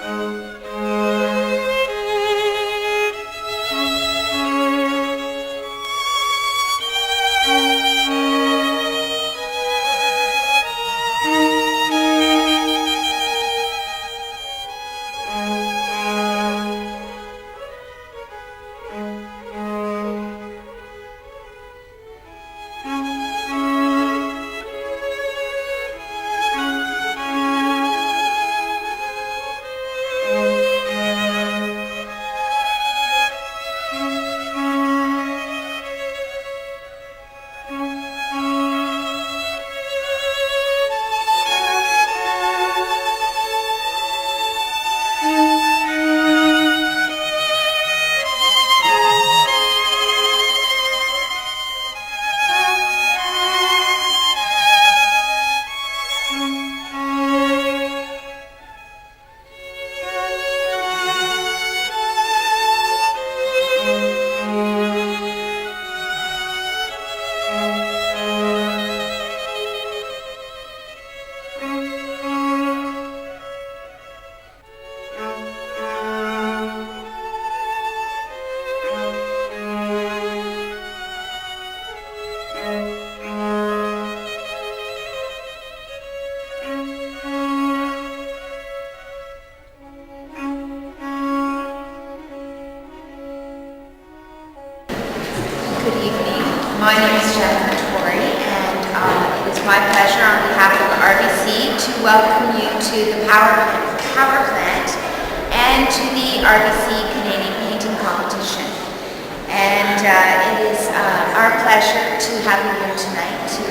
Good evening. My name is Tory, and it is my pleasure on behalf of RBC to welcome you to the power plant and to the RBC Canadian Painting Competition. And it is our pleasure to have you here tonight to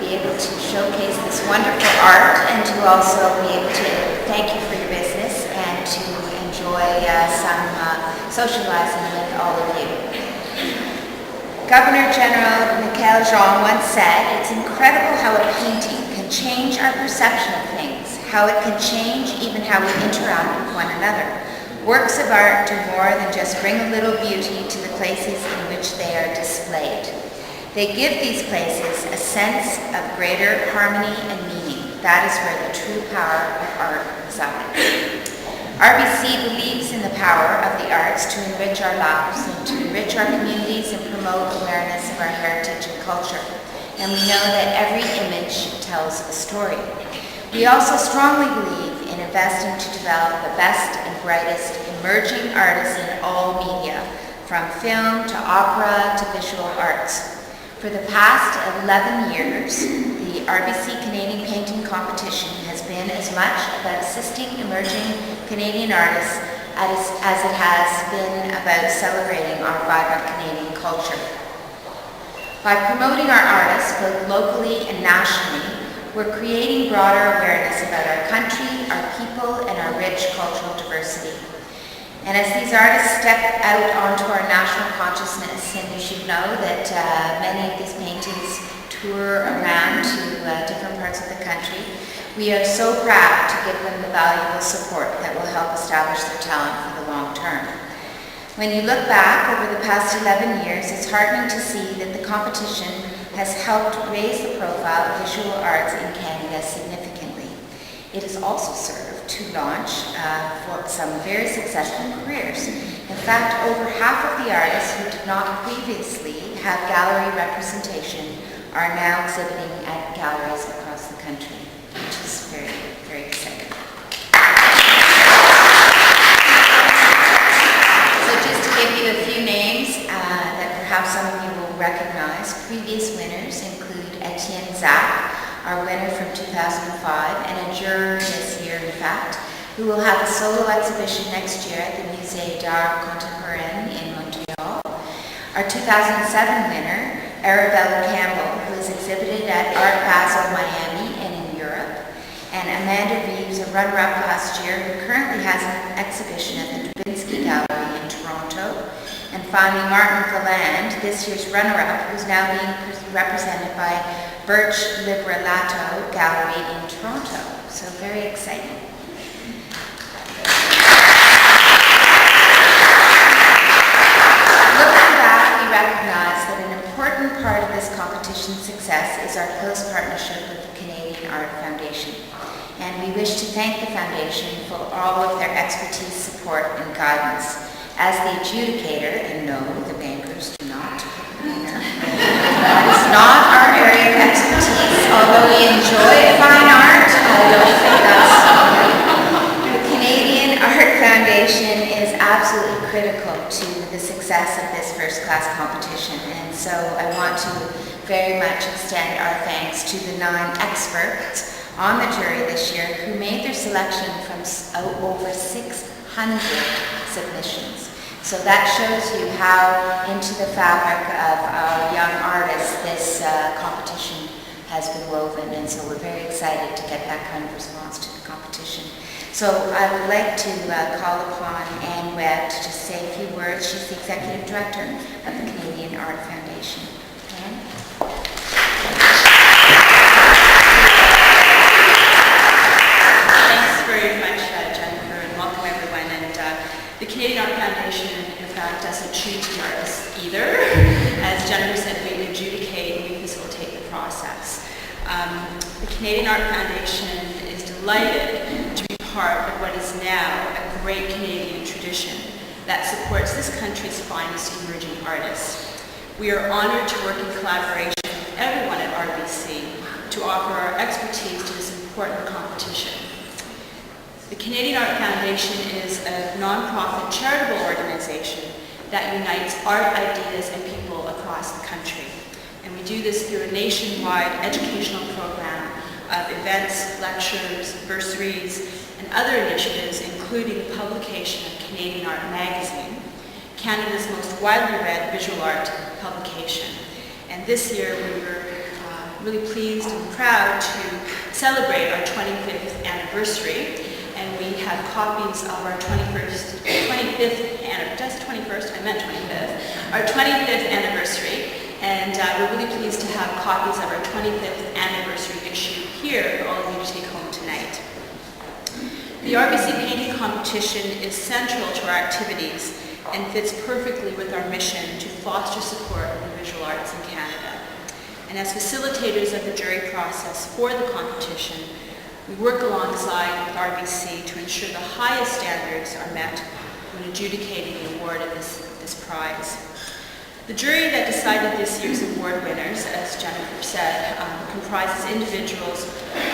be able to showcase this wonderful art and to also be able to thank you for your business and to enjoy some socializing with all of you. Governor General Michael Jean once said, "It's incredible how a painting can change our perception of things, how it can change even how we interact with one another. Works of art do more than just bring a little beauty to the places in which they are displayed. They give these places a sense of greater harmony and meaning. That is where the true power of art resides." RBC believes in the power of the arts to enrich our lives and to enrich our communities and promote awareness of our heritage and culture. And we know that every image tells a story. We also strongly believe in investing to develop the best and brightest emerging artists in all media, from film to opera to visual arts. For the past 11 years, the RBC Canadian Painting Competition has been as much about assisting emerging Canadian artists as it has been about celebrating our vibrant Canadian culture. By promoting our artists both locally and nationally, we're creating broader awareness about our country, our people, and our rich cultural diversity. And as these artists step out onto our national consciousness, and you should know that many of these paintings tour around to different parts of the country, we are so proud to give them the valuable support that will help establish their talent for the long term. When you look back over the past 11 years, it's heartening to see that the competition has helped raise the profile of visual arts in Canada significantly. It has also served to launch for some very successful careers. In fact, over half of the artists who did not previously have gallery representation are now exhibiting at galleries across the country, which is very, very exciting. So just to give you a few names that perhaps some of you will recognize, previous winners include Etienne Zack, our winner from 2005, and a juror this year, in fact, who will have a solo exhibition next year at the Musée d'Art Contemporain in Montreal. Our 2007 winner, Arabella Campbell, who has exhibited at Art Basel Miami and in Europe, and Amanda Reeves, a runner-up last year, who currently has an exhibition at the Dubinsky Gallery in Toronto. And finally, Martin Galland, this year's runner-up, who's now being represented by Birch Librelato Gallery in Toronto. So very exciting. Looking back, we recognize that an important part of this competition's success is our close partnership with the Canadian Art Foundation. And we wish to thank the Foundation for all of their expertise, support, and guidance. As the adjudicator, and no, the bankers do not, that is not our area of expertise. Although we enjoy fine art, I don't think that's the Canadian Art Foundation is absolutely critical to the success of this first-class competition, and so I want to very much extend our thanks to the 9 experts on the jury this year who made their selection from over 600 submissions. So that shows you how into the fabric of our young artists this competition has been woven, and so we're very excited to get that kind of response to the competition. So I would like to call upon Anne Webb to just say a few words. She's the Executive Director of the Canadian Art Foundation. Anne? Thanks very much, Jennifer, and welcome everyone. And the Canadian Art Foundation, in fact, doesn't choose the artists either. As Jennifer said, we adjudicate and we facilitate the process. The Canadian Art Foundation is delighted to be part of what is now a great Canadian tradition that supports this country's finest emerging artists. We are honored to work in collaboration with everyone at RBC to offer our expertise to this important competition. The Canadian Art Foundation is a non-profit charitable organization that unites art ideas and people across the country. And we do this through a nationwide educational program of events, lectures, bursaries, and other initiatives, including the publication of Canadian Art Magazine, Canada's most widely read visual art publication. And this year we were really pleased and proud to celebrate our 25th anniversary. And we have copies of our 25th anniversary. And we're really pleased to have copies of our 25th anniversary issue here for all of you to take home tonight. The RBC painting competition is central to our activities and fits perfectly with our mission to foster support of the visual arts in Canada. And as facilitators of the jury process for the competition, we work alongside with RBC to ensure the highest standards are met when adjudicating the award of this prize. The jury that decided this year's award winners, as Jennifer said, comprises individuals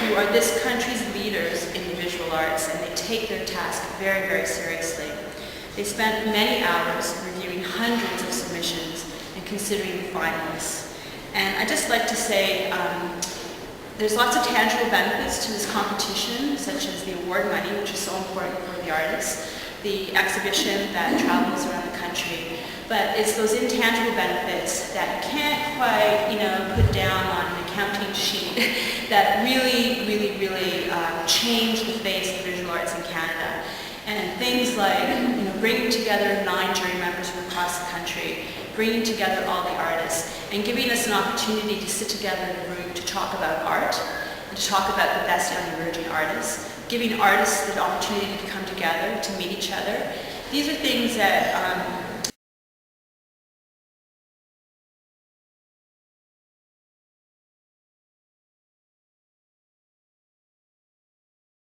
who are this country's leaders in the visual arts, and they take their task very, very seriously. They spent many hours reviewing hundreds of submissions and considering the finalists. And I'd just like to say, there's lots of tangible benefits to this competition, such as the award money, which is so important for the artists, the exhibition that travels around the country, but it's those intangible benefits that you can't quite, put down on an accounting sheet that really change the face of visual arts in Canada. And things like, bringing together 9 jury members from across the country, bringing together all the artists, and giving us an opportunity to sit together in a room to talk about art, and to talk about the best young emerging artists, giving artists the opportunity to come together, to meet each other. These are things that